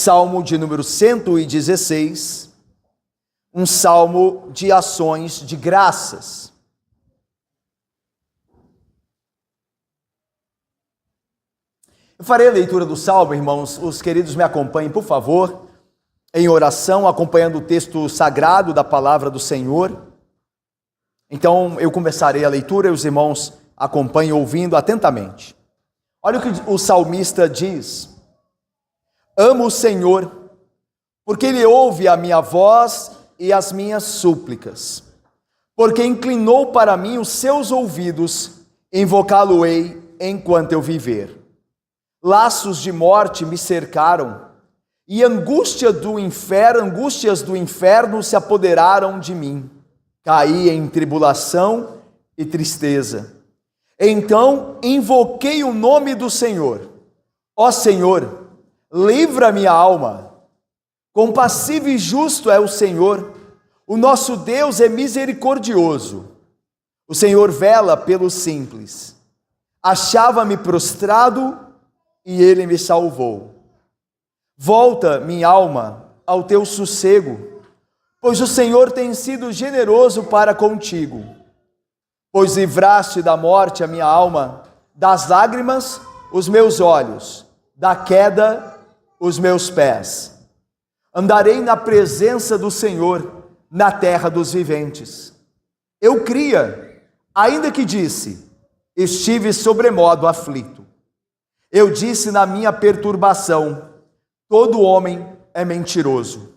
Salmo de número 116, um salmo de ações de graças. Eu farei a leitura do salmo, irmãos. Os queridos me acompanhem, por favor, em oração, acompanhando o texto sagrado da palavra do Senhor. Então, eu começarei a leitura e os irmãos acompanhem ouvindo atentamente. Olha o que o salmista diz: amo o Senhor, porque Ele ouve a minha voz e as minhas súplicas, porque inclinou para mim os seus ouvidos, invocá-lo-ei enquanto eu viver. Laços de morte me cercaram, e angústias do inferno se apoderaram de mim. Caí em tribulação e tristeza. Então invoquei o nome do Senhor. Ó Senhor, livra minha alma. Compassivo e justo é o Senhor. O nosso Deus é misericordioso. O Senhor vela pelos simples. Achava-me prostrado e Ele me salvou. Volta, minha alma, ao teu sossego, pois o Senhor tem sido generoso para contigo. Pois livraste da morte a minha alma, das lágrimas os meus olhos, da queda os meus pés. Andarei na presença do Senhor, na terra dos viventes. Eu cria, ainda que disse, estive sobremodo aflito. Eu disse na minha perturbação, todo homem é mentiroso.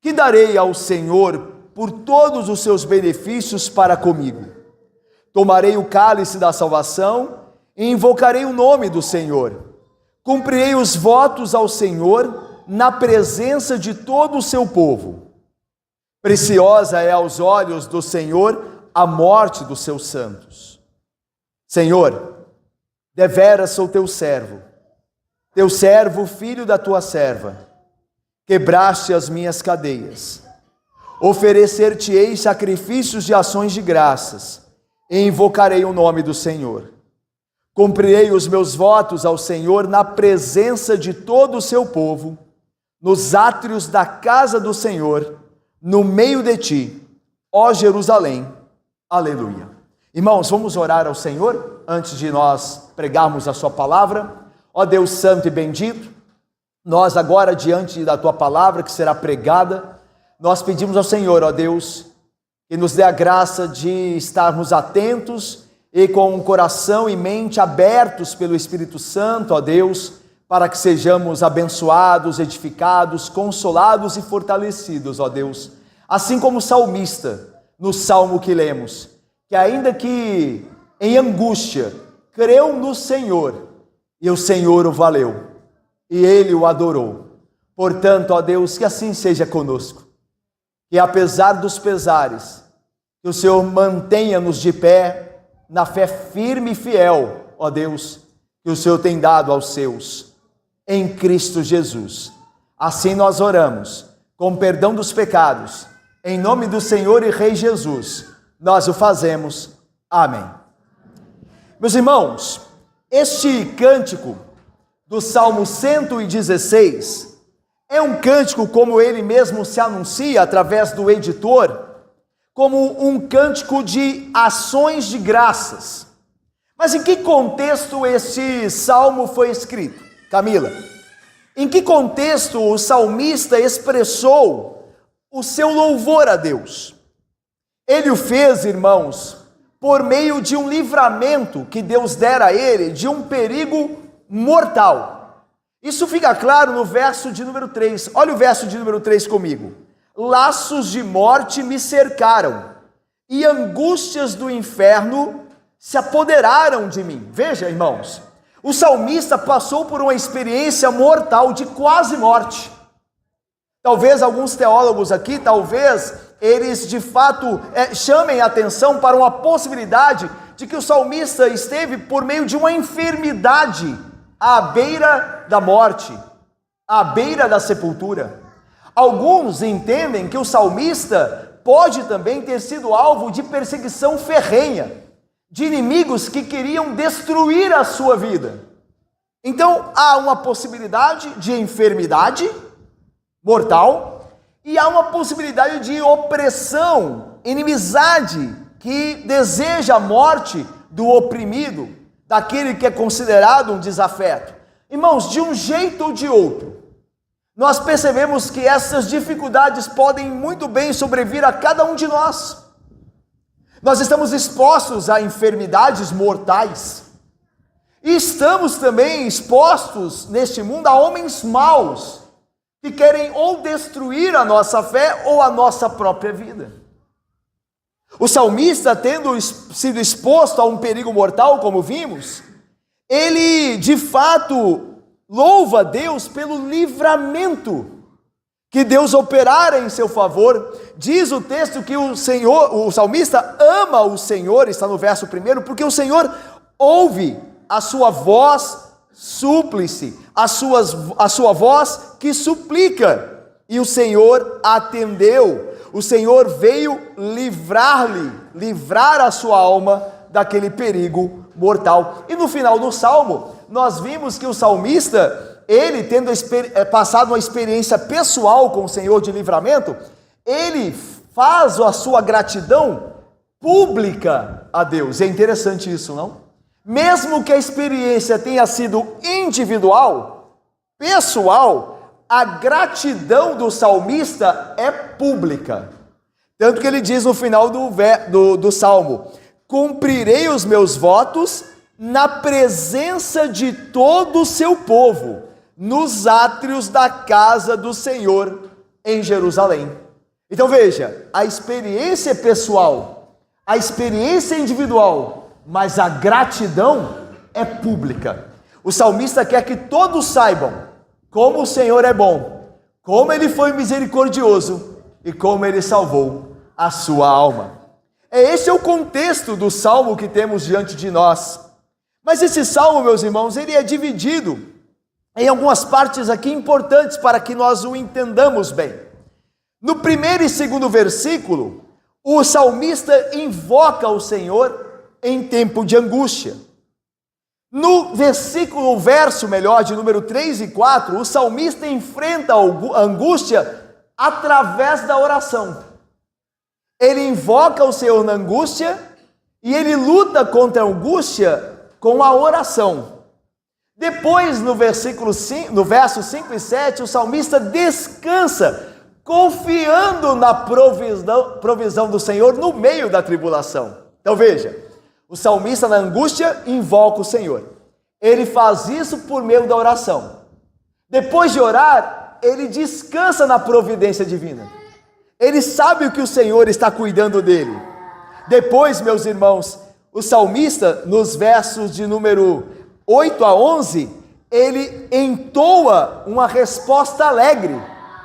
Que darei ao Senhor por todos os seus benefícios para comigo? Tomarei o cálice da salvação e invocarei o nome do Senhor. Cumprirei os votos ao Senhor na presença de todo o seu povo. Preciosa é aos olhos do Senhor a morte dos seus santos. Senhor, deveras sou teu servo, filho da tua serva. Quebraste as minhas cadeias. Oferecer-te-ei sacrifícios de ações de graças, e invocarei o nome do Senhor. Cumprirei os meus votos ao Senhor na presença de todo o seu povo, nos átrios da casa do Senhor, no meio de ti, ó Jerusalém. Aleluia. Irmãos, vamos orar ao Senhor antes de nós pregarmos a sua palavra. Ó Deus santo e bendito, nós agora diante da tua palavra que será pregada, nós pedimos ao Senhor, ó Deus, que nos dê a graça de estarmos atentos e com o coração e mente abertos pelo Espírito Santo, ó Deus, para que sejamos abençoados, edificados, consolados e fortalecidos, ó Deus. Assim como o salmista, no salmo que lemos, que ainda que em angústia, creu no Senhor, e o Senhor o valeu, e ele o adorou. Portanto, ó Deus, que assim seja conosco, que apesar dos pesares, que o Senhor mantenha-nos de pé, na fé firme e fiel, ó Deus, que o Senhor tem dado aos seus, em Cristo Jesus. Assim nós oramos, com perdão dos pecados, em nome do Senhor e Rei Jesus, nós o fazemos. Amém. Meus irmãos, este cântico do Salmo 116 é um cântico, como ele mesmo se anuncia através do editor, como um cântico de ações de graças. Mas em que contexto este salmo foi escrito, Camila? Em que contexto o salmista expressou o seu louvor a Deus? Ele o fez, irmãos, por meio de um livramento que Deus dera a ele de um perigo mortal. Isso fica claro no verso de número 3. Olha o verso de número 3 comigo. Laços de morte me cercaram, e angústias do inferno se apoderaram de mim. Veja, irmãos, o salmista passou por uma experiência mortal de quase morte. Talvez alguns teólogos aqui, eles de fato chamem a atenção para uma possibilidade de que o salmista esteve por meio de uma enfermidade à beira da morte, à beira da sepultura. Alguns entendem que o salmista pode também ter sido alvo de perseguição ferrenha, de inimigos que queriam destruir a sua vida. Então há uma possibilidade de enfermidade mortal e há uma possibilidade de opressão, inimizade, que deseja a morte do oprimido, daquele que é considerado um desafeto. Irmãos, de um jeito ou de outro, nós percebemos que essas dificuldades podem muito bem sobrevir a cada um de nós. Nós estamos expostos a enfermidades mortais. E estamos também expostos neste mundo a homens maus, que querem ou destruir a nossa fé ou a nossa própria vida. O salmista, tendo sido exposto a um perigo mortal, como vimos, ele de fato louva a Deus pelo livramento que Deus operara em seu favor. Diz o texto que o salmista ama o Senhor, está no verso 1, porque o Senhor ouve a sua voz súplice, a sua voz que suplica, e o Senhor atendeu. O Senhor veio livrar a sua alma daquele perigo mortal. E no final do salmo, nós vimos que o salmista, ele tendo passado uma experiência pessoal com o Senhor de livramento, ele faz a sua gratidão pública a Deus. É interessante isso, não? Mesmo que a experiência tenha sido individual, pessoal, a gratidão do salmista é pública. Tanto que ele diz no final do salmo: cumprirei os meus votos na presença de todo o seu povo, nos átrios da casa do Senhor em Jerusalém. Então veja, a experiência pessoal, a experiência individual, mas a gratidão é pública. O salmista quer que todos saibam como o Senhor é bom, como Ele foi misericordioso e como Ele salvou a sua alma. Esse é o contexto do salmo que temos diante de nós. Mas esse salmo, meus irmãos, ele é dividido em algumas partes aqui importantes para que nós o entendamos bem. No primeiro e segundo versículo, o salmista invoca o Senhor em tempo de angústia. No verso de número 3 e 4, o salmista enfrenta a angústia através da oração. Ele invoca o Senhor na angústia e ele luta contra a angústia com a oração. Depois, no verso 5 e 7, o salmista descansa, confiando na provisão do Senhor no meio da tribulação. Então veja, o salmista na angústia invoca o Senhor. Ele faz isso por meio da oração. Depois de orar, ele descansa na providência divina. Ele sabe o que o Senhor está cuidando dele. Depois, meus irmãos, o salmista, nos versos de número 8 a 11, ele entoa uma resposta alegre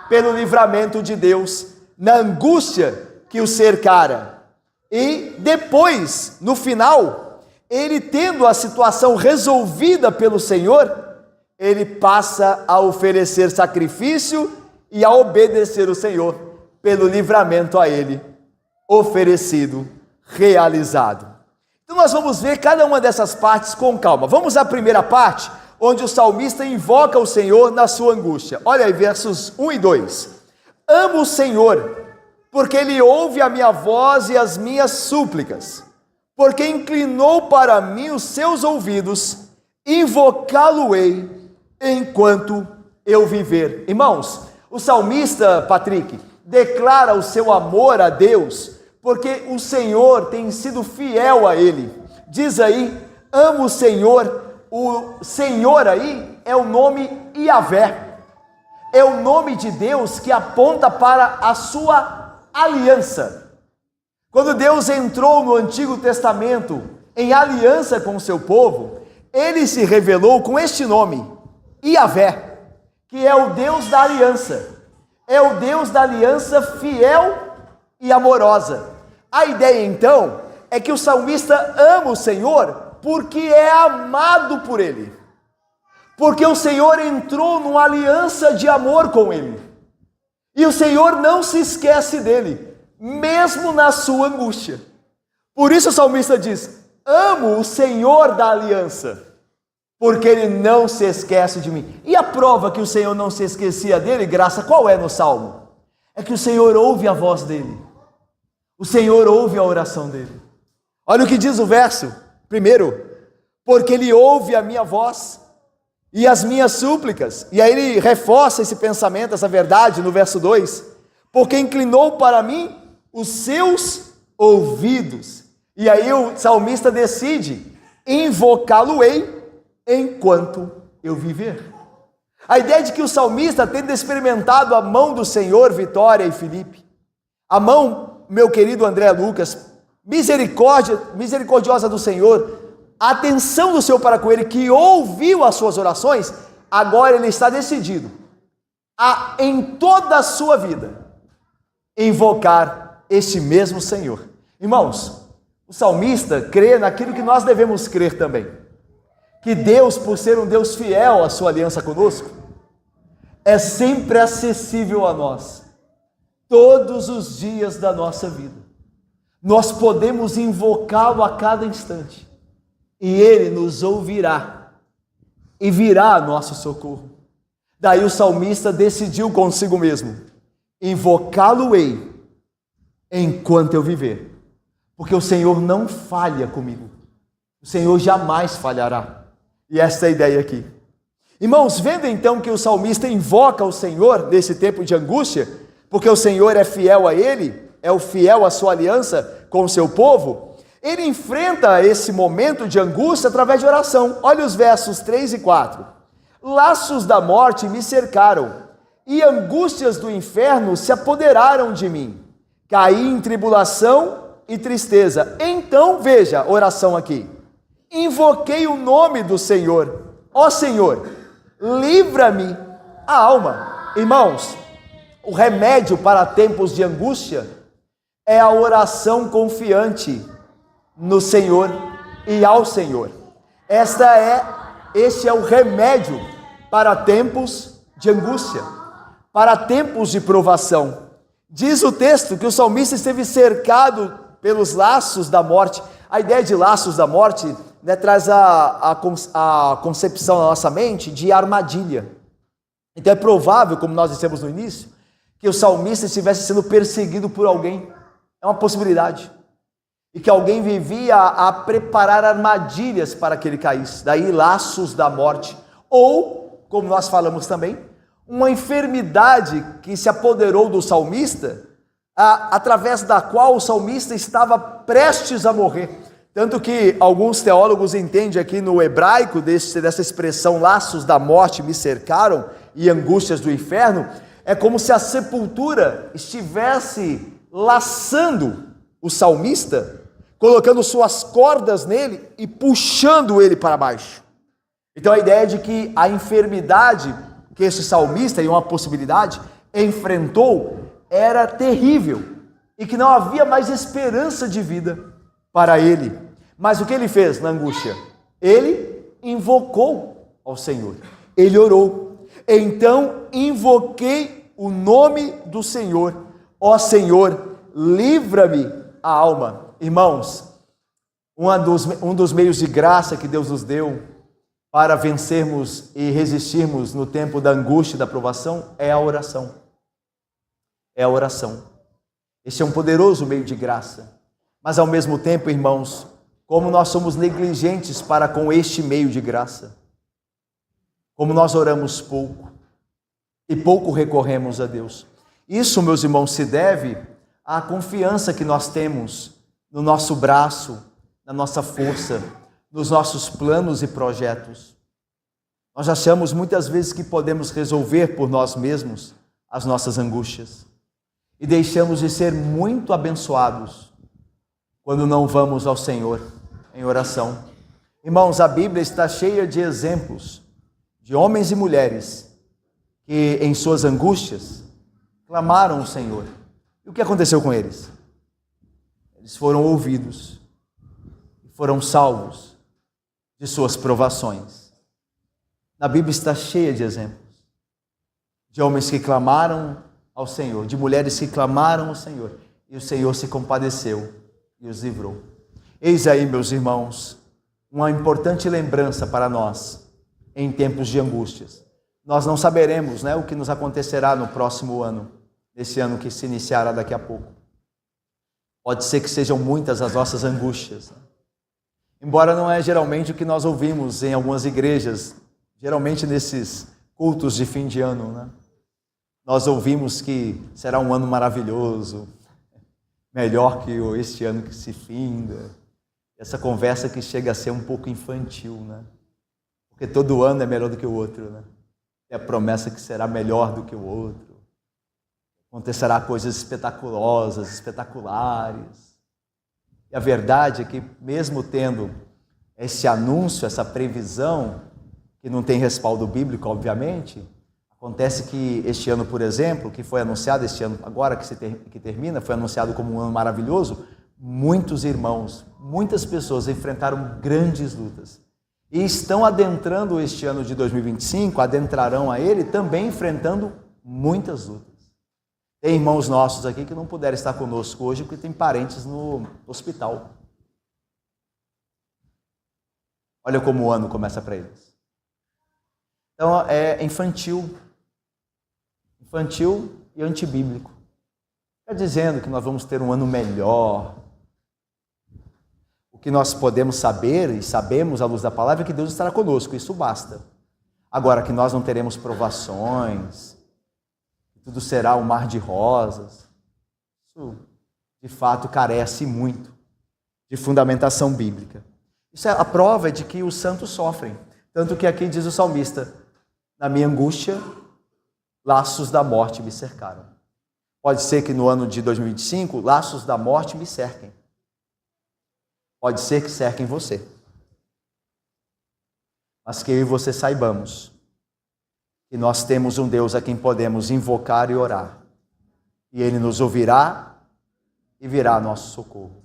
pelo livramento de Deus na angústia que o cercara. E depois, no final, ele tendo a situação resolvida pelo Senhor, ele passa a oferecer sacrifício e a obedecer o Senhor pelo livramento a ele oferecido, realizado. Então nós vamos ver cada uma dessas partes com calma. Vamos à primeira parte, onde o salmista invoca o Senhor na sua angústia. Olha aí, versos 1 e 2. Amo o Senhor, porque Ele ouve a minha voz e as minhas súplicas, porque inclinou para mim os seus ouvidos, invocá-lo-ei enquanto eu viver. Irmãos, o salmista, Patrick, declara o seu amor a Deus, porque o Senhor tem sido fiel a Ele. Diz aí, amo o Senhor aí é o nome Yahvé, é o nome de Deus que aponta para a sua aliança. Quando Deus entrou no Antigo Testamento em aliança com o seu povo, Ele se revelou com este nome, Yahvé, que é o Deus da aliança, é o Deus da aliança fiel e amorosa. A ideia então é que o salmista ama o Senhor porque é amado por Ele, porque o Senhor entrou numa aliança de amor com Ele, e o Senhor não se esquece dele, mesmo na sua angústia. Por isso o salmista diz, amo o Senhor da aliança. porque Ele não se esquece de mim. E a prova que o Senhor não se esquecia dele, graça, qual é no Salmo? É que o Senhor ouve a voz dele. O Senhor ouve a oração dele. Olha o que diz o verso. Primeiro, porque Ele ouve a minha voz e as minhas súplicas. E aí ele reforça esse pensamento, essa verdade no verso 2. Porque inclinou para mim os seus ouvidos. E aí o salmista decide: invocá-lo-ei enquanto eu viver. A ideia de que o salmista, tendo experimentado a mão do Senhor, Vitória e Felipe, a mão, meu querido André Lucas, misericordiosa do Senhor, a atenção do Senhor para com ele, que ouviu as suas orações, agora ele está decidido a, em toda a sua vida, invocar este mesmo Senhor. Irmãos, o salmista crê naquilo que nós devemos crer também, que Deus, por ser um Deus fiel à sua aliança conosco, é sempre acessível a nós, todos os dias da nossa vida. Nós podemos invocá-lo a cada instante, e Ele nos ouvirá, e virá a nosso socorro. Daí o salmista decidiu consigo mesmo: invocá-lo-ei enquanto eu viver, porque o Senhor não falha comigo, o Senhor jamais falhará. E essa é a ideia aqui. Irmãos, vendo então que o salmista invoca o Senhor nesse tempo de angústia, porque o Senhor é fiel a ele, é o fiel à sua aliança com o seu povo, ele enfrenta esse momento de angústia através de oração. Olha os versos 3 e 4. Laços da morte me cercaram, e angústias do inferno se apoderaram de mim. Caí em tribulação e tristeza. Então, veja a oração aqui. Invoquei o nome do Senhor. Ó Senhor, livra-me a alma. Irmãos, o remédio para tempos de angústia é a oração confiante no Senhor e ao Senhor. Este é o remédio para tempos de angústia, para tempos de provação. Diz o texto que o salmista esteve cercado pelos laços da morte. A ideia de laços da morte, né, traz a concepção na nossa mente de armadilha. Então é provável, como nós dissemos no início, que o salmista estivesse sendo perseguido por alguém. É uma possibilidade. E que alguém vivia a preparar armadilhas para que ele caísse. Daí laços da morte. Ou, como nós falamos também, uma enfermidade que se apoderou do salmista, através da qual o salmista estava prestes a morrer. Tanto que alguns teólogos entendem aqui no hebraico dessa expressão laços da morte me cercaram e angústias do inferno, é como se a sepultura estivesse laçando o salmista, colocando suas cordas nele e puxando ele para baixo. Então a ideia é de que a enfermidade que esse salmista, e uma possibilidade, enfrentou, era terrível, e que não havia mais esperança de vida para ele. Mas o que ele fez na angústia? Ele invocou ao Senhor, ele orou. Então invoquei o nome do Senhor. Ó Senhor, livra-me a alma. Irmãos, um dos meios de graça que Deus nos deu para vencermos e resistirmos no tempo da angústia e da provação é a oração. É a oração. Este é um poderoso meio de graça. Mas ao mesmo tempo, irmãos, como nós somos negligentes para com este meio de graça, como nós oramos pouco e pouco recorremos a Deus. Isso, meus irmãos, se deve à confiança que nós temos no nosso braço, na nossa força, nos nossos planos e projetos. Nós achamos muitas vezes que podemos resolver por nós mesmos as nossas angústias e deixamos de ser muito abençoados quando não vamos ao Senhor em oração. Irmãos, a Bíblia está cheia de exemplos de homens e mulheres que em suas angústias clamaram ao Senhor. E o que aconteceu com eles? Eles foram ouvidos, foram salvos de suas provações. Na Bíblia está cheia de exemplos de homens que clamaram ao Senhor, de mulheres que clamaram ao Senhor, e o Senhor se compadeceu e os livrou. Eis aí, meus irmãos, uma importante lembrança para nós, em tempos de angústias. Nós não saberemos, o que nos acontecerá no próximo ano, nesse ano que se iniciará daqui a pouco. Pode ser que sejam muitas as nossas angústias. Embora não é geralmente o que nós ouvimos em algumas igrejas, geralmente nesses cultos de fim de ano, Nós ouvimos que será um ano maravilhoso, melhor que este ano que se finda. Essa conversa que chega a ser um pouco infantil, Porque todo ano é melhor do que o outro, É a promessa que será melhor do que o outro. Acontecerá coisas espetaculares. E a verdade é que, mesmo tendo esse anúncio, essa previsão, que não tem respaldo bíblico, obviamente, acontece que este ano, por exemplo, que foi anunciado, este ano agora que termina, foi anunciado como um ano maravilhoso, muitos irmãos, muitas pessoas enfrentaram grandes lutas. E estão adentrando este ano de 2025, adentrarão a ele também enfrentando muitas lutas. Tem irmãos nossos aqui que não puderam estar conosco hoje porque tem parentes no hospital. Olha como o ano começa para eles. Então é infantil e antibíblico. Está dizendo que nós vamos ter um ano melhor. O que nós podemos saber e sabemos à luz da palavra é que Deus estará conosco, isso basta. Agora, que nós não teremos provações, que tudo será um mar de rosas, isso de fato carece muito de fundamentação bíblica. Isso é a prova de que os santos sofrem. Tanto que aqui diz o salmista: na minha angústia, laços da morte me cercaram. Pode ser que no ano de 2025, laços da morte me cerquem. Pode ser que cerquem você. Mas que eu e você saibamos que nós temos um Deus a quem podemos invocar e orar. E Ele nos ouvirá e virá a nosso socorro.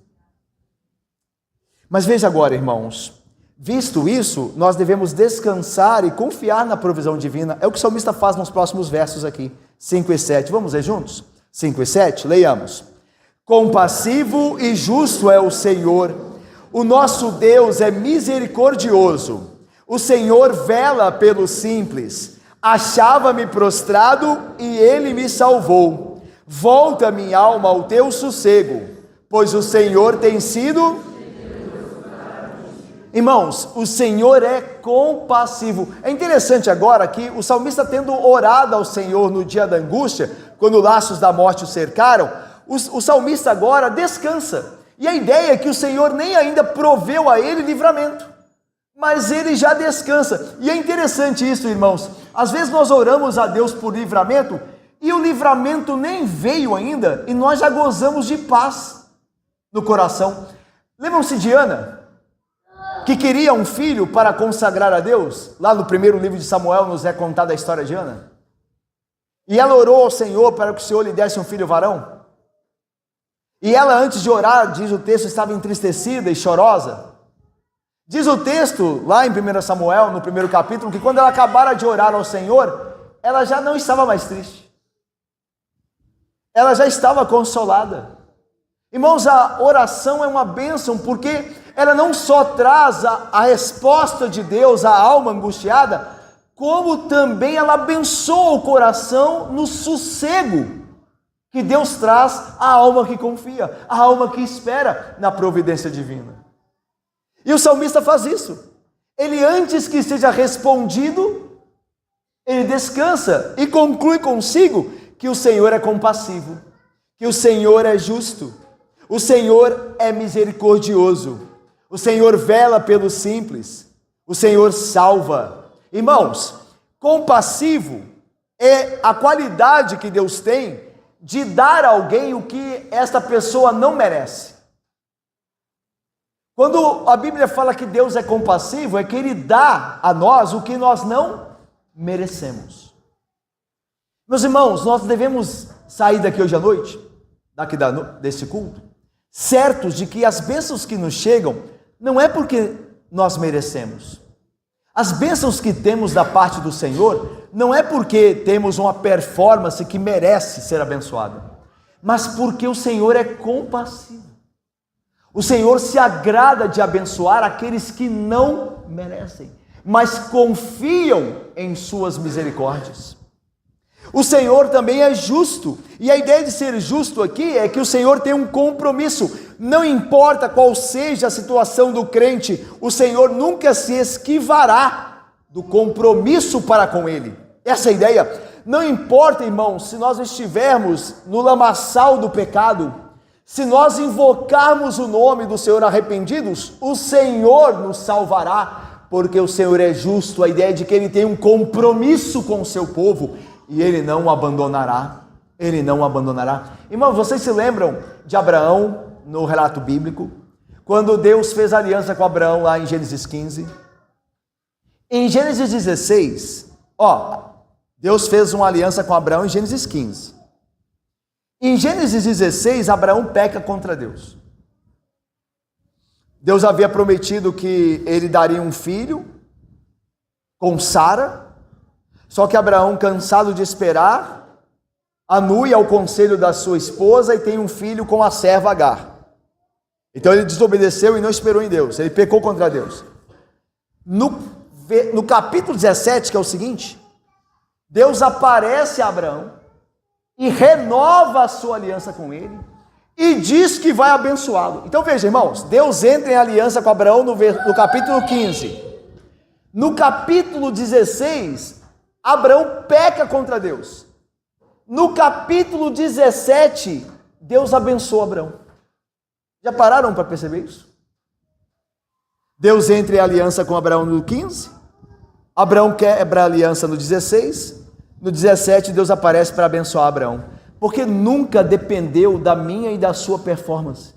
Mas veja agora, irmãos, visto isso, nós devemos descansar e confiar na provisão divina. É o que o salmista faz nos próximos versos aqui, 5 e 7. Vamos ler juntos? 5 e 7, leiamos. Compassivo e justo é o Senhor. O nosso Deus é misericordioso. O Senhor vela pelo simples. Achava-me prostrado e Ele me salvou. Volta, minha alma, ao teu sossego, pois o Senhor tem sido... Irmãos, o Senhor é compassivo. É interessante agora que o salmista, tendo orado ao Senhor no dia da angústia, quando laços da morte o cercaram, o salmista agora descansa. E a ideia é que o Senhor nem ainda proveu a ele livramento, mas ele já descansa. E é interessante isso, irmãos. Às vezes nós oramos a Deus por livramento e o livramento nem veio ainda e nós já gozamos de paz no coração. Lembram-se de Ana, que queria um filho para consagrar a Deus? Lá no primeiro livro de Samuel nos é contada a história de Ana. E ela orou ao Senhor para que o Senhor lhe desse um filho varão. E ela, antes de orar, diz o texto, estava entristecida e chorosa. Diz o texto, lá em 1 Samuel, no primeiro capítulo, que quando ela acabara de orar ao Senhor, ela já não estava mais triste. Ela já estava consolada. Irmãos, a oração é uma bênção, porque ela não só traz a resposta de Deus à alma angustiada, como também ela abençoa o coração no sossego que Deus traz à alma que confia, à alma que espera na providência divina. E o salmista faz isso. Ele, antes que seja respondido, ele descansa e conclui consigo que o Senhor é compassivo, que o Senhor é justo, o Senhor é misericordioso, o Senhor vela pelo simples, o Senhor salva. Irmãos, compassivo é a qualidade que Deus tem de dar a alguém o que esta pessoa não merece. Quando a Bíblia fala que Deus é compassivo, é que Ele dá a nós o que nós não merecemos. Meus irmãos, nós devemos sair daqui hoje à noite, desse culto, certos de que as bênçãos que nos chegam, não é porque nós merecemos. As bênçãos que temos da parte do Senhor, não é porque temos uma performance que merece ser abençoada, mas porque o Senhor é compassivo. O Senhor se agrada de abençoar aqueles que não merecem. mas confiam em suas misericórdias. O Senhor também é justo, e a ideia de ser justo aqui é que o Senhor tem um compromisso. Não importa qual seja a situação do crente, o Senhor nunca se esquivará do compromisso para com ele. Essa é a ideia. Não importa, irmãos, se nós estivermos no lamaçal do pecado, se nós invocarmos o nome do Senhor arrependidos, o Senhor nos salvará, porque o Senhor é justo. A ideia de que Ele tem um compromisso com o seu povo, e Ele não o abandonará, Ele não o abandonará. Irmãos, vocês se lembram de Abraão no relato bíblico? Quando Deus fez aliança com Abraão lá em Gênesis 15. Em Gênesis 16, Deus fez uma aliança com Abraão em Gênesis 15. Em Gênesis 16, Abraão peca contra Deus. Deus havia prometido que ele daria um filho com Sara, só que Abraão, cansado de esperar, anui ao conselho da sua esposa e tem um filho com a serva Agar. Então ele desobedeceu e não esperou em Deus, ele pecou contra Deus. No capítulo 17, que é o seguinte, Deus aparece a Abraão e renova a sua aliança com ele e diz que vai abençoá-lo. Então veja, irmãos, Deus entra em aliança com Abraão no capítulo 15. No capítulo 16, Abraão peca contra Deus. No capítulo 17, Deus abençoa Abraão. Já pararam para perceber isso? Deus entra em aliança com Abraão no 15, Abraão quebra a aliança no 16, no 17 Deus aparece para abençoar Abraão, porque nunca dependeu da minha e da sua performance.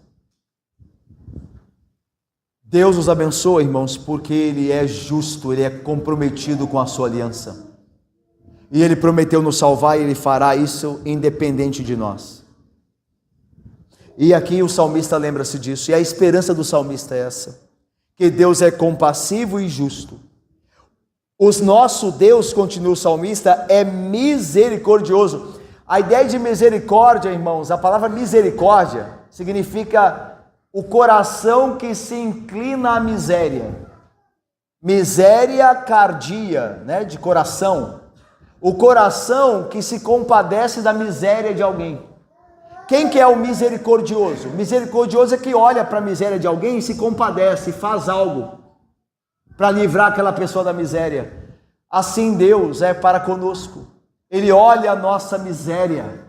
Deus os abençoa, irmãos, porque Ele é justo, Ele é comprometido com a sua aliança. E Ele prometeu nos salvar e Ele fará isso independente de nós. E aqui o salmista lembra-se disso, e a esperança do salmista é essa, que Deus é compassivo e justo. O nosso Deus, continua o salmista, é misericordioso. A ideia de misericórdia, irmãos, a palavra misericórdia significa o coração que se inclina à miséria. Miséria cardia, de coração. O coração que se compadece da miséria de alguém. Quem que é o misericordioso? Misericordioso é que olha para a miséria de alguém e se compadece, faz algo para livrar aquela pessoa da miséria. Assim Deus é para conosco. Ele olha a nossa miséria,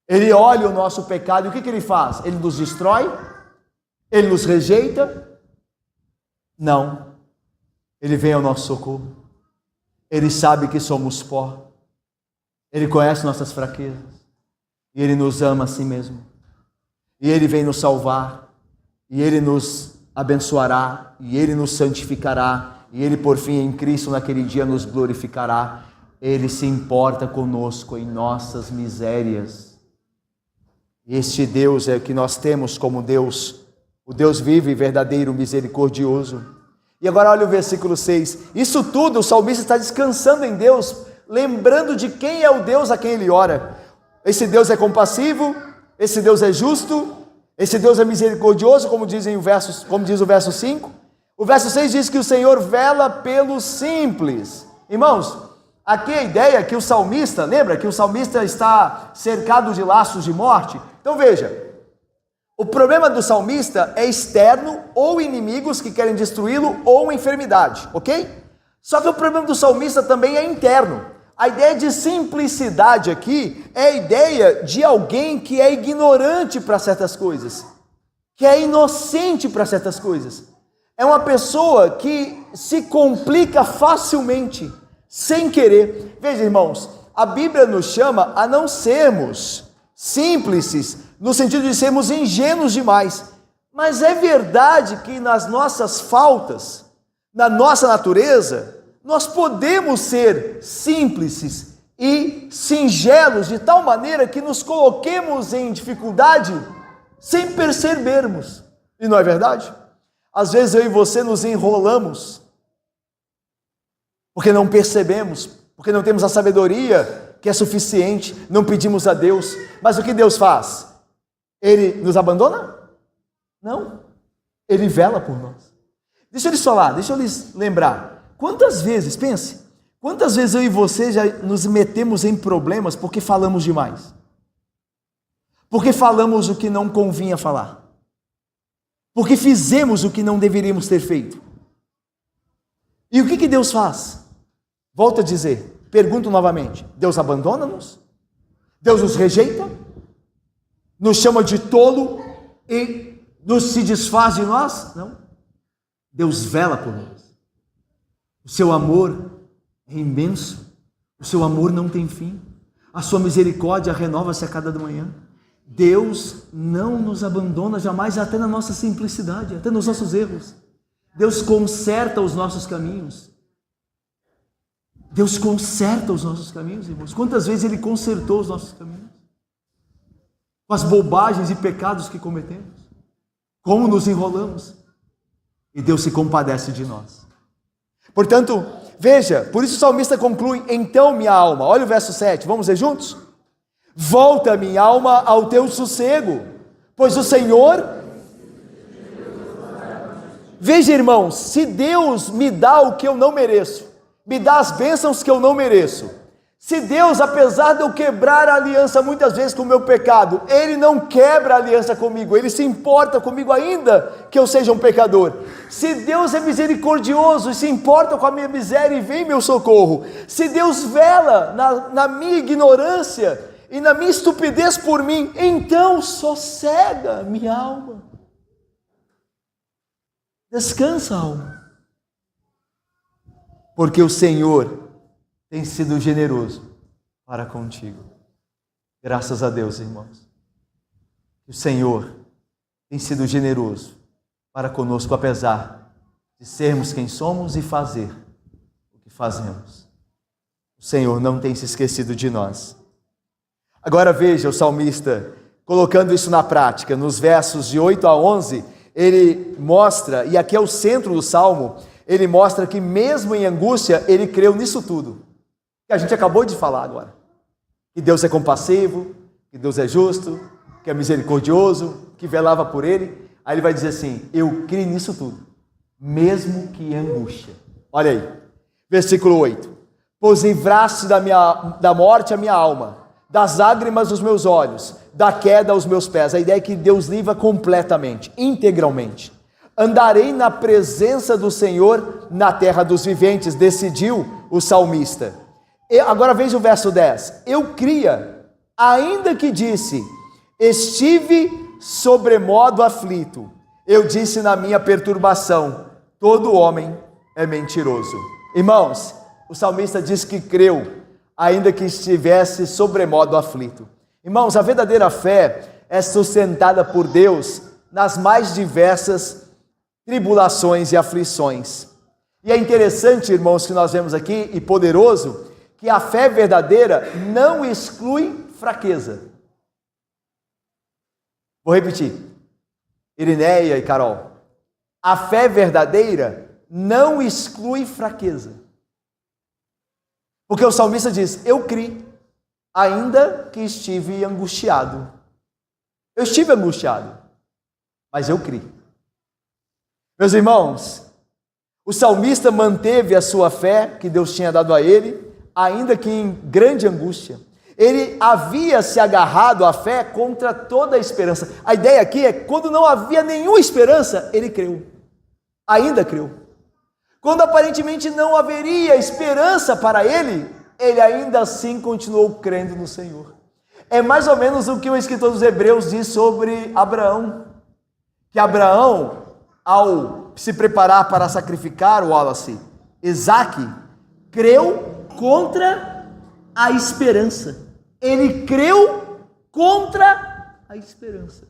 Ele olha o nosso pecado, e o que Ele faz? Ele nos destrói? Ele nos rejeita? Não, Ele vem ao nosso socorro. Ele sabe que somos pó, Ele conhece nossas fraquezas, e Ele nos ama a si mesmo, e Ele vem nos salvar, e Ele nos abençoará, e Ele nos santificará, e Ele por fim em Cristo naquele dia nos glorificará. Ele se importa conosco em nossas misérias. Este Deus é o que nós temos como Deus, o Deus vivo e verdadeiro, misericordioso. E agora olha o versículo 6, isso tudo o salmista está descansando em Deus, lembrando de quem é o Deus a quem ele ora. Esse Deus é compassivo, esse Deus é justo, esse Deus é misericordioso, como diz o verso 5. O verso 6 diz que o Senhor vela pelos simples. Irmãos, aqui a ideia é que o salmista, lembra que o salmista está cercado de laços de morte? Então veja, o problema do salmista é externo, ou inimigos que querem destruí-lo, ou enfermidade, ok? Só que o problema do salmista também é interno. A ideia de simplicidade aqui é a ideia de alguém que é ignorante para certas coisas, que é inocente para certas coisas. É uma pessoa que se complica facilmente, sem querer. Veja, irmãos, a Bíblia nos chama a não sermos simples, no sentido de sermos ingênuos demais. Mas é verdade que nas nossas faltas, na nossa natureza, nós podemos ser simples e singelos de tal maneira que nos coloquemos em dificuldade sem percebermos. E não é verdade? Às vezes eu e você nos enrolamos porque não percebemos, porque não temos a sabedoria que é suficiente, não pedimos a Deus. Mas o que Deus faz? Ele nos abandona? Não, Ele vela por nós. Deixa eu lhes falar, deixa eu lhes lembrar. Quantas vezes, pense, quantas vezes eu e você já nos metemos em problemas porque falamos demais? Porque falamos o que não convinha falar? Porque fizemos o que não deveríamos ter feito? E o que Deus faz? Volto a dizer, pergunto novamente, Deus abandona-nos? Deus nos rejeita? Nos chama de tolo e se desfaz de nós? Não. Deus vela por nós. O seu amor é imenso. O seu amor não tem fim. A sua misericórdia renova-se a cada manhã. Deus não nos abandona jamais, até na nossa simplicidade, até nos nossos erros. Deus conserta os nossos caminhos. Deus conserta os nossos caminhos, irmãos. Quantas vezes Ele consertou os nossos caminhos? Com as bobagens e pecados que cometemos. Como nos enrolamos. E Deus se compadece de nós. Portanto, veja, por isso o salmista conclui, então minha alma, olha o verso 7, vamos ler juntos? Volta minha alma ao teu sossego, pois o Senhor... Veja, irmãos, se Deus me dá o que eu não mereço, me dá as bênçãos que eu não mereço, se Deus, apesar de eu quebrar a aliança muitas vezes com o meu pecado, Ele não quebra a aliança comigo, Ele se importa comigo ainda que eu seja um pecador. Se Deus é misericordioso e se importa com a minha miséria e vem meu socorro, se Deus vela na minha ignorância e na minha estupidez por mim, então sossega minha alma. Descansa, alma. Porque o Senhor tem sido generoso para contigo. Graças a Deus, irmãos. O Senhor tem sido generoso para conosco, apesar de sermos quem somos e fazer o que fazemos. O Senhor não tem se esquecido de nós. Agora veja o salmista colocando isso na prática. Nos versos de 8 a 11, ele mostra, e aqui é o centro do salmo, ele mostra que mesmo em angústia, ele creu nisso tudo que a gente acabou de falar agora, que Deus é compassivo, que Deus é justo, que é misericordioso, que velava por ele. Aí ele vai dizer assim, eu creio nisso tudo, mesmo que em angústia. Olha aí, versículo 8, pois livraste da morte a minha alma, das lágrimas os meus olhos, da queda aos meus pés. A ideia é que Deus livra completamente, integralmente. Andarei na presença do Senhor na terra dos viventes, decidiu o salmista. Agora veja o verso 10. Eu cria, ainda que disse, estive sobremodo aflito. Eu disse na minha perturbação, todo homem é mentiroso. Irmãos, o salmista diz que creu, ainda que estivesse sobremodo aflito. Irmãos, a verdadeira fé é sustentada por Deus nas mais diversas tribulações e aflições. E é interessante, irmãos, que nós vemos aqui, e poderoso, que a fé verdadeira não exclui fraqueza. Vou repetir, Irineia e Carol, a fé verdadeira não exclui fraqueza. Porque o salmista diz, eu criei, ainda que estive angustiado. Eu estive angustiado, mas eu criei. Meus irmãos, o salmista manteve a sua fé que Deus tinha dado a ele, ainda que em grande angústia. Ele havia se agarrado à fé contra toda a esperança. A ideia aqui é que quando não havia nenhuma esperança, ele creu. Ainda creu. Quando aparentemente não haveria esperança para ele, ele ainda assim continuou crendo no Senhor. É mais ou menos o que o escritor dos Hebreus diz sobre Abraão. Que Abraão, ao se preparar para sacrificar o Isaque, creu contra a esperança. Ele creu contra a esperança.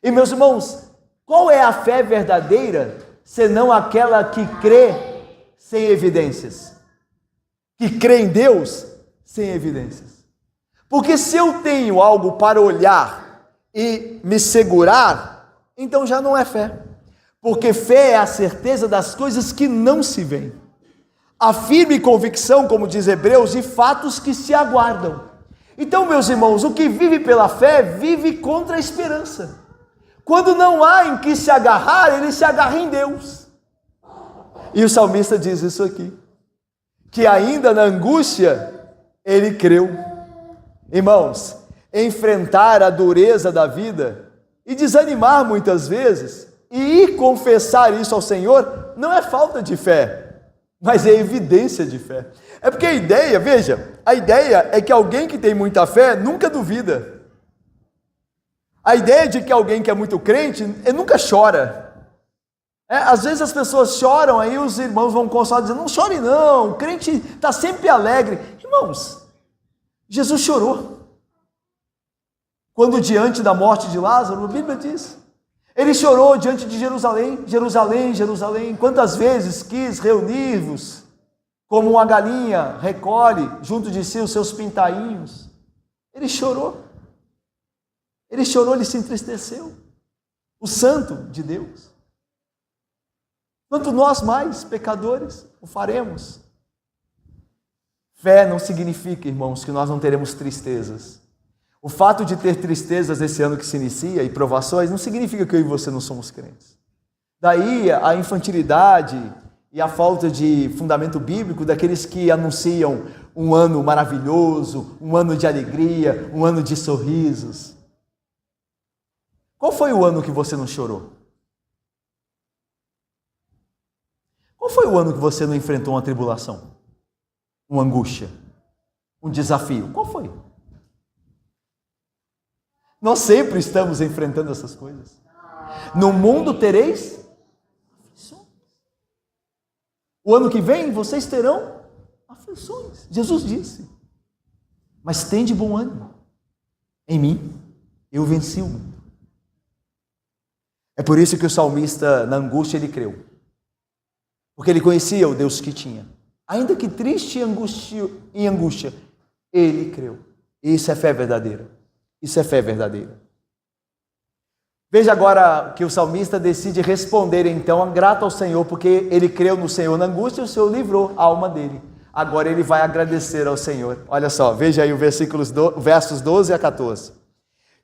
E meus irmãos, qual é a fé verdadeira, senão aquela que crê sem evidências? Que crê em Deus sem evidências. Porque se eu tenho algo para olhar e me segurar, então já não é fé. Porque fé é a certeza das coisas que não se veem. A firme convicção, como diz Hebreus, de fatos que se aguardam. Então, meus irmãos, o que vive pela fé, vive contra a esperança. Quando não há em que se agarrar, ele se agarra em Deus. E o salmista diz isso aqui. que ainda na angústia, ele creu. Irmãos, enfrentar a dureza da vida e desanimar muitas vezes e ir confessar isso ao Senhor não é falta de fé, mas é evidência de fé. É porque a ideia, veja, a ideia é que alguém que tem muita fé nunca duvida. A ideia de que alguém que é muito crente, ele nunca chora. Às vezes as pessoas choram, aí os irmãos vão consolar dizendo, não chore não, o crente está sempre alegre. Irmãos, Jesus chorou. Quando diante da morte de Lázaro, a Bíblia diz, ele chorou diante de Jerusalém, Jerusalém, Jerusalém, quantas vezes quis reunir-vos, como uma galinha recolhe junto de si os seus pintainhos. Ele chorou, ele se entristeceu, o santo de Deus. Quanto nós mais, pecadores, o faremos. Fé não significa, irmãos, que nós não teremos tristezas. O fato de ter tristezas esse ano que se inicia e provações não significa que eu e você não somos crentes. Daí a infantilidade e a falta de fundamento bíblico daqueles que anunciam um ano maravilhoso, um ano de alegria, um ano de sorrisos. Qual foi o ano que você não chorou? Qual foi o ano que você não enfrentou uma tribulação? Uma angústia? Um desafio? Qual foi? Nós sempre estamos enfrentando essas coisas. No mundo tereis aflições. O ano que vem vocês terão aflições. Jesus disse. Mas tende bom ânimo. Em mim, eu venci o mundo. É por isso que o salmista, na angústia, ele creu. Porque ele conhecia o Deus que tinha. Ainda que triste e em angústia, ele creu. Isso é fé verdadeira. Isso é fé verdadeira. Veja agora que o salmista decide responder então grato ao Senhor, porque ele creu no Senhor na angústia e o Senhor livrou a alma dele. Agora ele vai agradecer ao Senhor. Olha só, veja aí versos 12 a 14.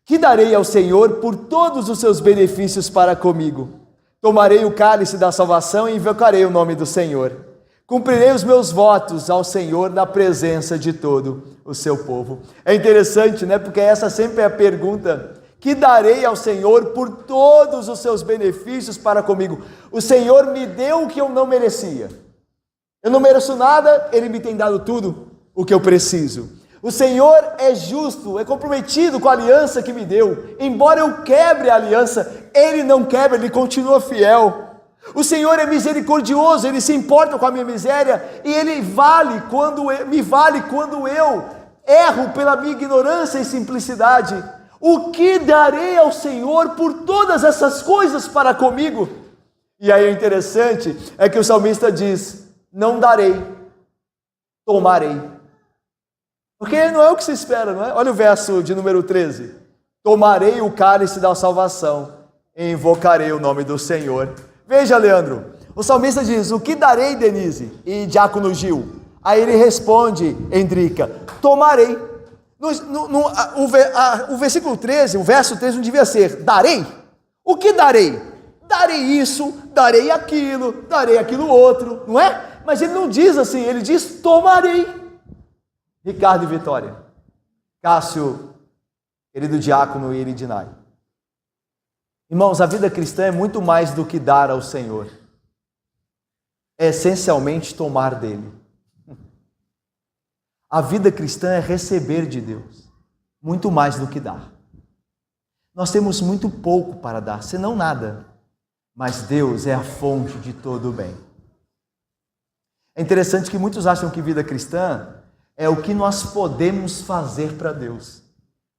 Que darei ao Senhor por todos os seus benefícios para comigo? Tomarei o cálice da salvação e invocarei o nome do Senhor. Cumprirei os meus votos ao Senhor na presença de todo o seu povo. É interessante, né? Porque essa sempre é a pergunta. Que darei ao Senhor por todos os seus benefícios para comigo? O Senhor me deu o que eu não merecia. Eu não mereço nada, Ele me tem dado tudo o que eu preciso. O Senhor é justo, é comprometido com a aliança que me deu. Embora eu quebre a aliança, Ele não quebra, Ele continua fiel. O Senhor é misericordioso, Ele se importa com a minha miséria e Ele me vale quando eu erro pela minha ignorância e simplicidade. O que darei ao Senhor por todas essas coisas para comigo? E aí o interessante é que o salmista diz, não darei, tomarei. Porque não é o que se espera, não é? Olha o verso de número 13. Tomarei o cálice da salvação e invocarei o nome do Senhor. Veja, Leandro, o salmista diz, o que darei, Denise e Diácono Gil? Aí ele responde, Endrica, tomarei. O versículo 13, o verso 13 não devia ser, darei? O que darei? Darei isso, darei aquilo outro, não é? Mas ele não diz assim, ele diz, tomarei. Ricardo e Vitória, Cássio, querido Diácono e Eridinai. Irmãos, a vida cristã é muito mais do que dar ao Senhor. É essencialmente tomar dele. A vida cristã é receber de Deus, muito mais do que dar. Nós temos muito pouco para dar, senão nada. Mas Deus é a fonte de todo o bem. É interessante que muitos acham que vida cristã é o que nós podemos fazer para Deus,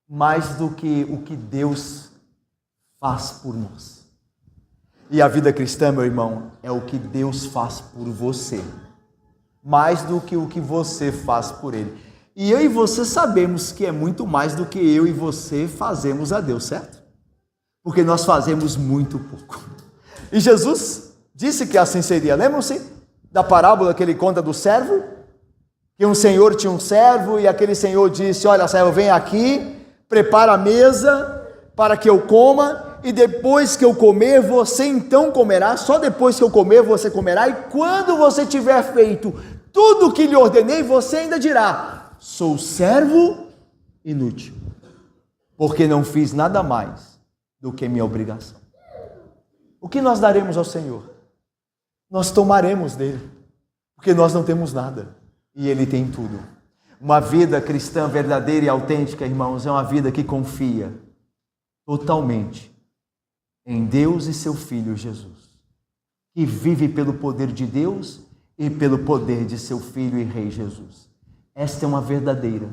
mais do que o que Deus faz por nós. E a vida cristã, meu irmão, é o que Deus faz por você, mais do que o que você faz por Ele. E eu e você sabemos que é muito mais do que eu e você fazemos a Deus, certo? Porque nós fazemos muito pouco. E Jesus disse que assim seria. Lembram-se da parábola que ele conta do servo? Que um senhor tinha um servo e aquele senhor disse, olha, servo, vem aqui, prepara a mesa para que eu coma e depois que eu comer, você então comerá, só depois que eu comer você comerá e quando você tiver feito tudo o que lhe ordenei, você ainda dirá: sou servo inútil, porque não fiz nada mais do que minha obrigação. O que nós daremos ao Senhor? Nós tomaremos dele, porque nós não temos nada e ele tem tudo. Uma vida cristã verdadeira e autêntica, irmãos, é uma vida que confia totalmente em Deus e seu Filho Jesus, que vive pelo poder de Deus e pelo poder de seu Filho e Rei Jesus. Esta é uma verdadeira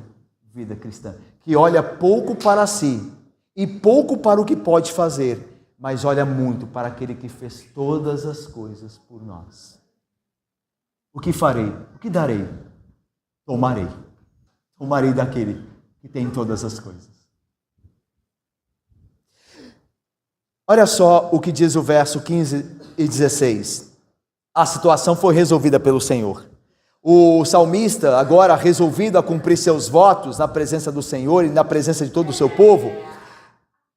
vida cristã, que olha pouco para si e pouco para o que pode fazer, mas olha muito para aquele que fez todas as coisas por nós. O que farei? O que darei? Tomarei. Tomarei daquele que tem todas as coisas. Olha só o que diz o verso 15 e 16. A situação foi resolvida pelo Senhor. O salmista, agora resolvido a cumprir seus votos na presença do Senhor e na presença de todo o seu povo,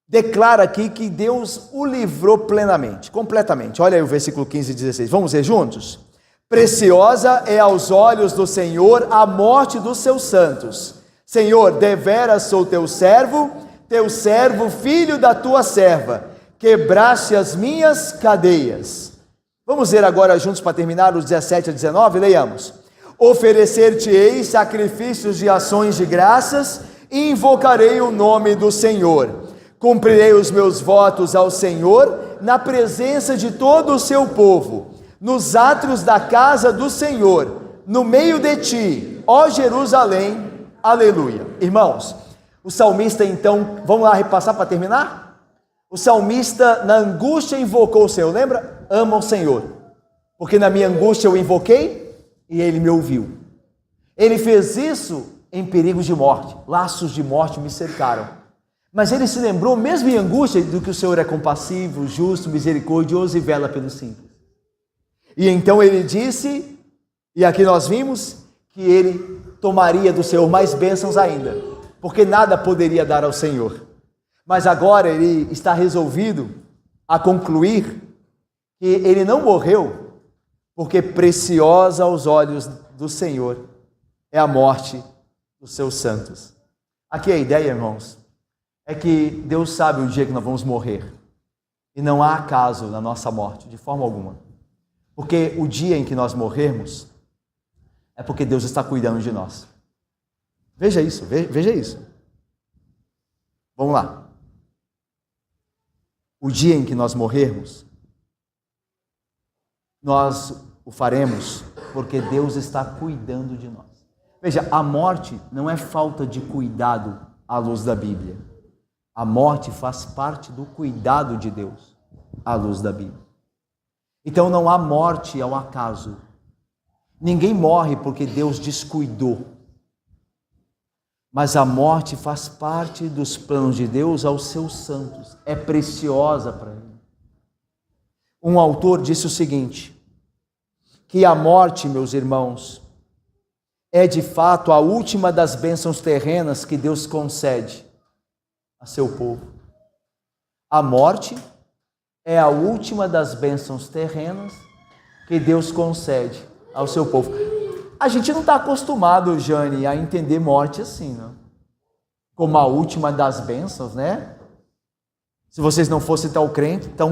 declara aqui que Deus o livrou plenamente, completamente. Olha aí o versículo 15 e 16. Vamos ler juntos? Preciosa é aos olhos do Senhor a morte dos seus santos. Senhor, deveras sou teu servo, filho da tua serva. Quebraste as minhas cadeias. Vamos ler agora juntos para terminar os 17 a 19, leiamos. Oferecer-te-ei sacrifícios de ações de graças e invocarei o nome do Senhor. Cumprirei os meus votos ao Senhor na presença de todo o seu povo, nos átrios da casa do Senhor, no meio de ti, ó Jerusalém, aleluia. Irmãos, o salmista então, vamos lá repassar para terminar? O salmista na angústia invocou o Senhor, lembra? Ama o Senhor, porque na minha angústia eu invoquei e ele me ouviu. Ele fez isso em perigo de morte, laços de morte me cercaram. Mas ele se lembrou, mesmo em angústia, do que o Senhor é compassivo, justo, misericordioso e vela pelos simples. E então ele disse, e aqui nós vimos, que ele tomaria do Senhor mais bênçãos ainda, porque nada poderia dar ao Senhor. Mas agora ele está resolvido a concluir que ele não morreu, porque preciosa aos olhos do Senhor é a morte dos seus santos. Aqui a ideia, irmãos, é que Deus sabe o dia que nós vamos morrer. E não há acaso na nossa morte, de forma alguma. Porque o dia em que nós morrermos, é porque Deus está cuidando de nós. Veja isso, veja isso. Vamos lá. O dia em que nós morrermos, nós o faremos porque Deus está cuidando de nós. Veja, a morte não é falta de cuidado à luz da Bíblia. A morte faz parte do cuidado de Deus, à luz da Bíblia. Então não há morte ao acaso. Ninguém morre porque Deus descuidou. Mas a morte faz parte dos planos de Deus aos seus santos. É preciosa para ele. Um autor disse o seguinte, que a morte, meus irmãos, é de fato a última das bênçãos terrenas que Deus concede a seu povo. A morte é a última das bênçãos terrenas que Deus concede ao seu povo. A gente não está acostumado, Jane, a entender morte assim, não? Como a última das bênçãos, né? Se vocês não fossem tão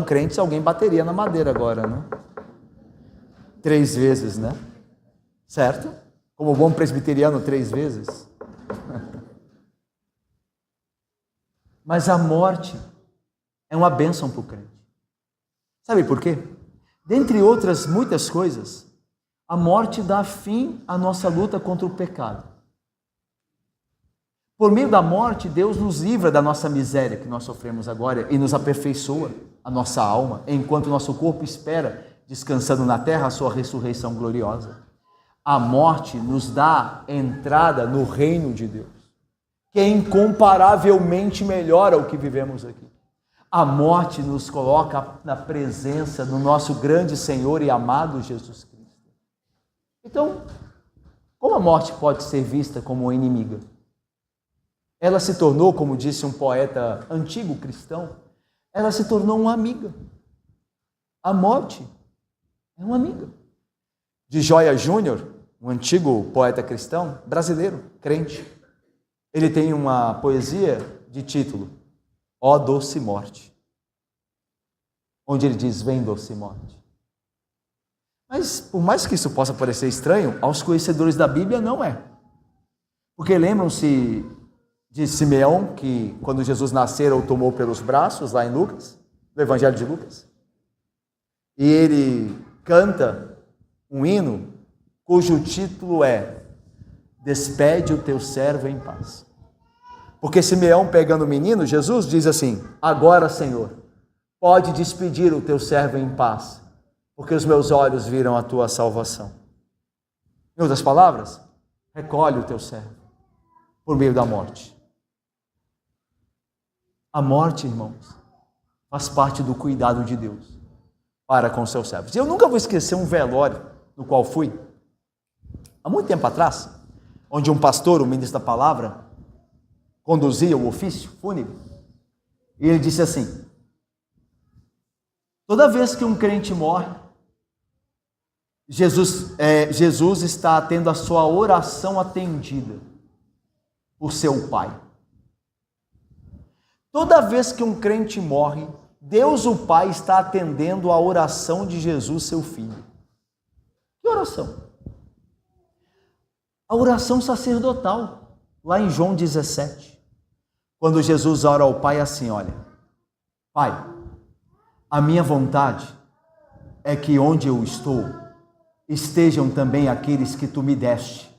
crentes, alguém bateria na madeira agora, né? 3 vezes, né? Certo? Como bom presbiteriano, 3 vezes. Mas a morte é uma bênção para o crente. Sabe por quê? Dentre outras muitas coisas, a morte dá fim à nossa luta contra o pecado. Por meio da morte, Deus nos livra da nossa miséria que nós sofremos agora e nos aperfeiçoa a nossa alma, enquanto o nosso corpo espera, descansando na terra, a sua ressurreição gloriosa. A morte nos dá entrada no reino de Deus, que é incomparavelmente melhor ao que vivemos aqui. A morte nos coloca na presença do nosso grande Senhor e amado Jesus Cristo. Então, como a morte pode ser vista como inimiga? Ela se tornou, como disse um poeta antigo cristão, ela se tornou uma amiga. A morte é uma amiga. De Joia Júnior, um antigo poeta cristão, brasileiro, crente. Ele tem uma poesia de título, Ó Doce Morte, onde ele diz, vem doce morte. Mas, por mais que isso possa parecer estranho, aos conhecedores da Bíblia não é. Porque lembram-se de Simeão, que quando Jesus nasceu o tomou pelos braços, lá em Lucas, no Evangelho de Lucas. E ele canta um hino cujo título é Despede o teu servo em paz. Porque Simeão, pegando o menino, Jesus diz assim, agora, Senhor, pode despedir o teu servo em paz, porque os meus olhos viram a tua salvação. Em outras palavras, recolhe o teu servo por meio da morte. A morte, irmãos, faz parte do cuidado de Deus para com os seus servos. Eu nunca vou esquecer um velório no qual fui, há muito tempo atrás, onde um pastor, o ministro da palavra, conduzia o ofício fúnebre, e ele disse assim, toda vez que um crente morre, Jesus está tendo a sua oração atendida por seu Pai. Toda vez que um crente morre, Deus o Pai está atendendo a oração de Jesus, seu Filho. Que oração? A oração sacerdotal, lá em João 17, quando Jesus ora ao Pai assim, olha, Pai, a minha vontade é que onde eu estou, estejam também aqueles que tu me deste,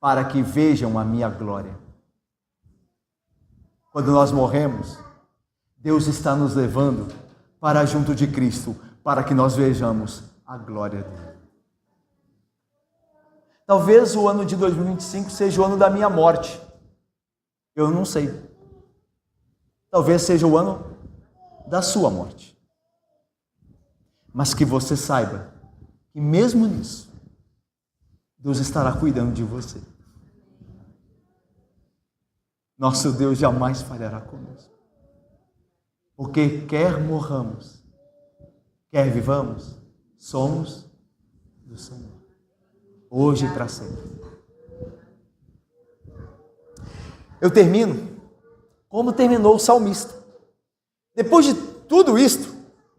para que vejam a minha glória. Quando nós morremos, Deus está nos levando para junto de Cristo, para que nós vejamos a glória dele. Talvez o ano de 2025 seja o ano da minha morte. Eu não sei. Talvez seja o ano da sua morte. Mas que você saiba que mesmo nisso, Deus estará cuidando de você. Nosso Deus jamais falhará conosco. Porque quer morramos, quer vivamos, somos do Senhor. Hoje e para sempre. Eu termino como terminou o salmista. Depois de tudo isto,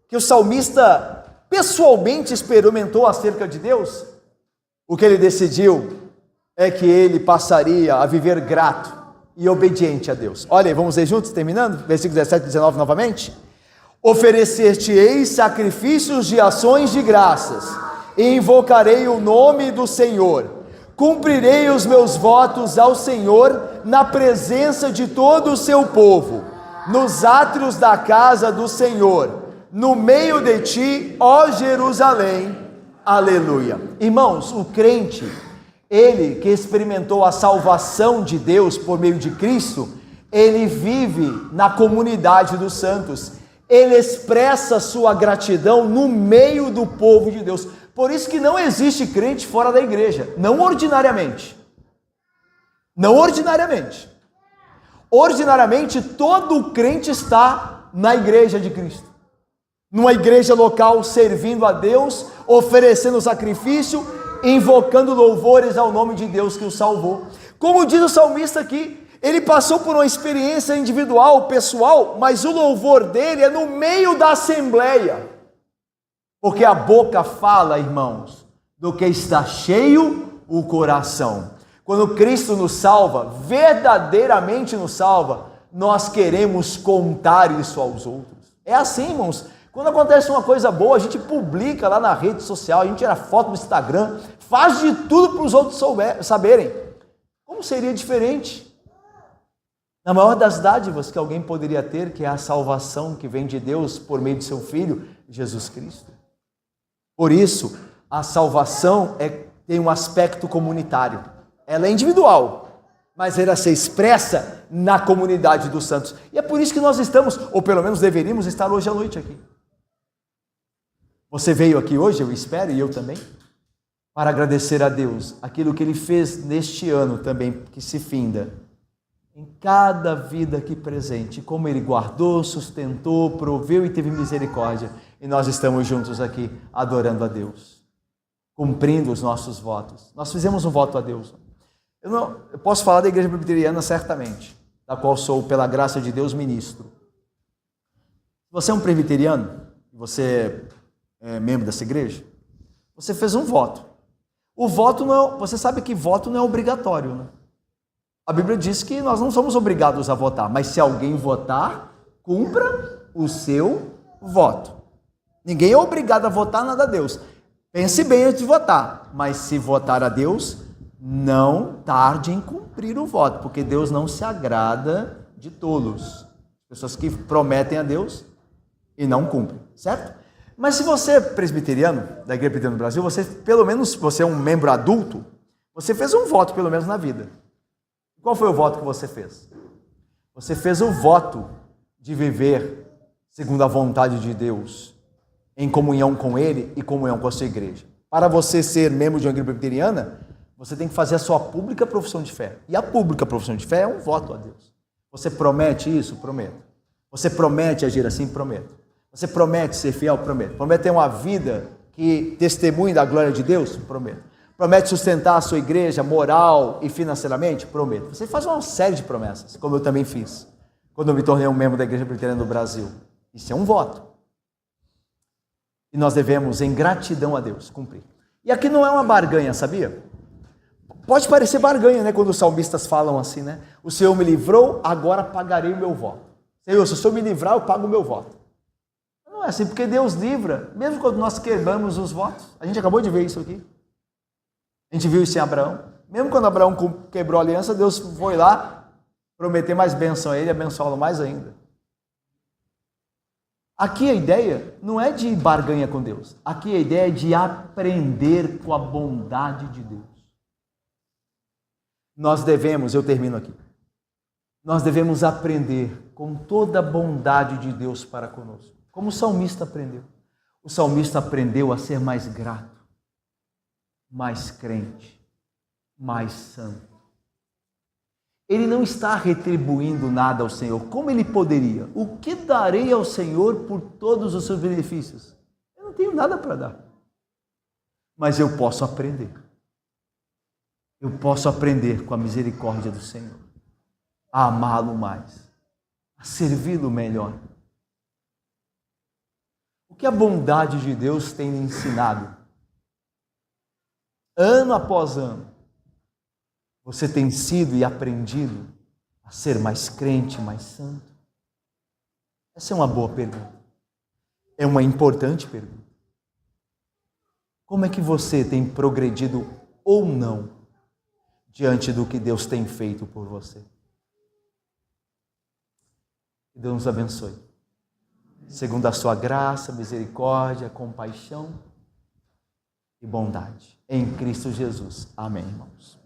que o salmista pessoalmente experimentou acerca de Deus, o que ele decidiu é que ele passaria a viver grato e obediente a Deus. Olha aí, vamos ver juntos, terminando? Versículos 17 e 19 novamente. Oferecer-te-ei sacrifícios de ações de graças, e invocarei o nome do Senhor. Cumprirei os meus votos ao Senhor na presença de todo o seu povo, nos átrios da casa do Senhor, no meio de ti, ó Jerusalém. Aleluia. Irmãos, o crente, ele que experimentou a salvação de Deus por meio de Cristo, ele vive na comunidade dos santos, ele expressa sua gratidão no meio do povo de Deus. Por isso que não existe crente fora da igreja, não ordinariamente. Não ordinariamente. Ordinariamente, todo crente está na igreja de Cristo. Numa igreja local, servindo a Deus, oferecendo sacrifício, invocando louvores ao nome de Deus que o salvou. Como diz o salmista aqui, ele passou por uma experiência individual, pessoal, mas o louvor dele é no meio da assembleia. Porque a boca fala, irmãos, do que está cheio o coração. Quando Cristo nos salva, verdadeiramente nos salva, nós queremos contar isso aos outros. É assim, irmãos. Quando acontece uma coisa boa, a gente publica lá na rede social, a gente tira foto no Instagram, faz de tudo para os outros saberem. Como seria diferente? Na maior das dádivas que alguém poderia ter, que é a salvação que vem de Deus por meio de seu Filho, Jesus Cristo. Por isso, a salvação tem um aspecto comunitário. Ela é individual, mas ela se expressa na comunidade dos santos. E é por isso que nós estamos, ou pelo menos deveríamos estar hoje à noite aqui. Você veio aqui hoje, eu espero, e eu também, para agradecer a Deus aquilo que Ele fez neste ano também, que se finda, em cada vida aqui presente, como Ele guardou, sustentou, proveu e teve misericórdia. E nós estamos juntos aqui adorando a Deus. cumprindo os nossos votos. Nós fizemos um voto a Deus. Eu posso falar da Igreja Presbiteriana certamente, da qual sou, pela graça de Deus, ministro. Se você é um presbiteriano, você é membro dessa igreja, você fez um voto. O voto não é, você sabe que voto não é obrigatório, né? A Bíblia diz que nós não somos obrigados a votar, mas se alguém votar, cumpra o seu voto. Ninguém é obrigado a votar nada a Deus. Pense bem antes de votar, mas se votar a Deus, não tarde em cumprir o voto, porque Deus não se agrada de tolos. Pessoas que prometem a Deus e não cumprem, certo? Mas se você é presbiteriano, da Igreja Presbiteriana do Brasil, pelo menos você é um membro adulto, você fez um voto pelo menos na vida. Qual foi o voto que você fez? Você fez o voto de viver segundo a vontade de Deus, em comunhão com Ele e comunhão com a sua igreja. Para você ser membro de uma igreja presbiteriana, você tem que fazer a sua pública profissão de fé. E a pública profissão de fé é um voto a Deus. Você promete isso? Prometo. Você promete agir assim? Prometo. Você promete ser fiel? Prometo. Promete ter uma vida que testemunhe da glória de Deus? Prometo. Promete sustentar a sua igreja moral e financeiramente? Prometo. Você faz uma série de promessas, como eu também fiz, quando eu me tornei um membro da Igreja Presbiteriana do Brasil. Isso é um voto. E nós devemos, em gratidão a Deus, cumprir. E aqui não é uma barganha, sabia? Pode parecer barganha, né? Quando os salmistas falam assim, né? O Senhor me livrou, agora pagarei o meu voto. Senhor, se o Senhor me livrar, eu pago o meu voto. Não é assim, porque Deus livra, mesmo quando nós quebramos os votos. A gente acabou de ver isso aqui. A gente viu isso em Abraão. Mesmo quando Abraão quebrou a aliança, Deus foi lá prometer mais bênção a ele e abençoá-lo mais ainda. Aqui a ideia não é de barganha com Deus. Aqui a ideia é de aprender com a bondade de Deus. Nós devemos, eu termino aqui, nós devemos aprender com toda a bondade de Deus para conosco. Como o salmista aprendeu. O salmista aprendeu a ser mais grato, mais crente, mais santo. Ele não está retribuindo nada ao Senhor. Como ele poderia? O que darei ao Senhor por todos os seus benefícios? Eu não tenho nada para dar. Mas eu posso aprender. Eu posso aprender com a misericórdia do Senhor a amá-lo mais, a servi-lo melhor. O que a bondade de Deus tem me ensinado? Ano após ano, você tem sido e aprendido a ser mais crente, mais santo? Essa é uma boa pergunta. É uma importante pergunta. Como é que você tem progredido ou não diante do que Deus tem feito por você? Que Deus nos abençoe. Segundo a sua graça, misericórdia, compaixão e bondade. Em Cristo Jesus. Amém, irmãos.